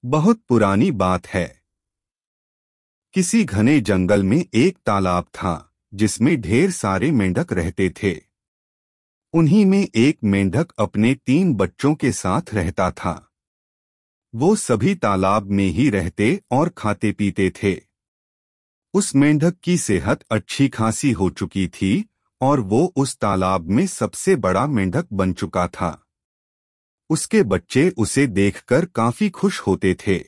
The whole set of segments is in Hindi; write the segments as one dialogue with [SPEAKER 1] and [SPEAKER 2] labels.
[SPEAKER 1] बहुत पुरानी बात है। किसी घने जंगल में एक तालाब था जिसमें ढेर सारे मेंढक रहते थे। उन्हीं में एक मेंढक अपने 3 बच्चों के साथ रहता था। वो सभी तालाब में ही रहते और खाते पीते थे। उस मेंढक की सेहत अच्छी खासी हो चुकी थी और वो उस तालाब में सबसे बड़ा मेंढक बन चुका था। उसके बच्चे उसे देखकर काफी खुश होते थे।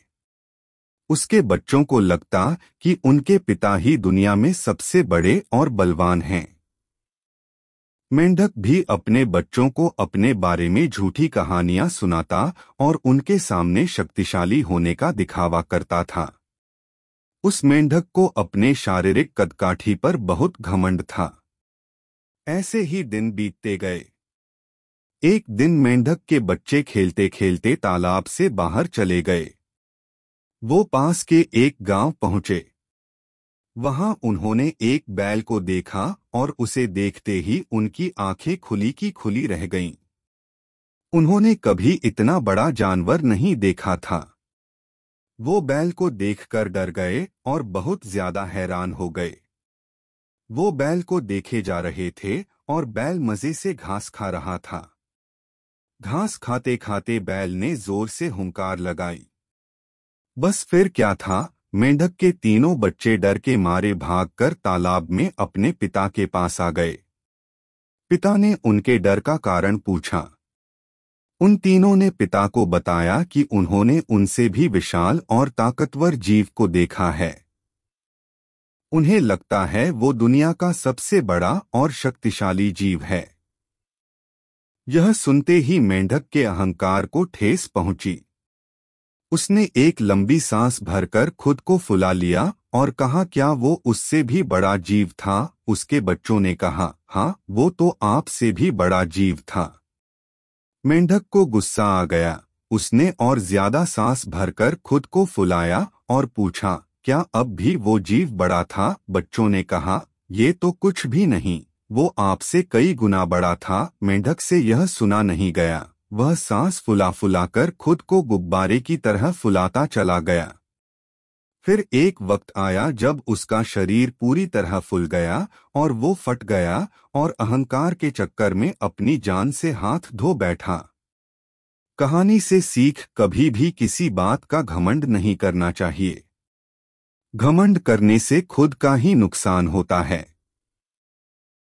[SPEAKER 1] उसके बच्चों को लगता कि उनके पिता ही दुनिया में सबसे बड़े और बलवान हैं। मेंढक भी अपने बच्चों को अपने बारे में झूठी कहानियां सुनाता और उनके सामने शक्तिशाली होने का दिखावा करता था। उस मेंढक को अपने शारीरिक कदकाठी पर बहुत घमंड था। ऐसे ही दिन बीतते गए। एक दिन मेंढक के बच्चे खेलते खेलते तालाब से बाहर चले गए। वो पास के एक गांव पहुंचे। वहां उन्होंने एक बैल को देखा और उसे देखते ही उनकी आंखें खुली की खुली रह गईं। उन्होंने कभी इतना बड़ा जानवर नहीं देखा था। वो बैल को देखकर डर गए और बहुत ज्यादा हैरान हो गए। वो बैल को देखे जा रहे थे और बैल मजे से घास खा रहा था। घास खाते खाते बैल ने जोर से हुंकार लगाई। बस फिर क्या था, मेंढक के तीनों बच्चे डर के मारे भागकर तालाब में अपने पिता के पास आ गए। पिता ने उनके डर का कारण पूछा। उन तीनों ने पिता को बताया कि उन्होंने उनसे भी विशाल और ताकतवर जीव को देखा है। उन्हें लगता है वो दुनिया का सबसे बड़ा और शक्तिशाली जीव है। यह सुनते ही मेंढक के अहंकार को ठेस पहुंची। उसने एक लंबी सांस भरकर खुद को फुला लिया और कहा, क्या वो उससे भी बड़ा जीव था? उसके बच्चों ने कहा, हाँ, वो तो आपसे भी बड़ा जीव था। मेंढक को गुस्सा आ गया। उसने और ज्यादा सांस भरकर खुद को फुलाया और पूछा, क्या अब भी वो जीव बड़ा था? बच्चों ने कहा, ये तो कुछ भी नहीं, वो आपसे कई गुना बड़ा था। मेंढक से यह सुना नहीं गया। वह सांस फुला फुलाकर खुद को गुब्बारे की तरह फुलाता चला गया। फिर एक वक्त आया जब उसका शरीर पूरी तरह फूल गया और वो फट गया और अहंकार के चक्कर में अपनी जान से हाथ धो बैठा। कहानी से सीख, कभी भी किसी बात का घमंड नहीं करना चाहिए। घमंड करने से खुद का ही नुकसान होता है।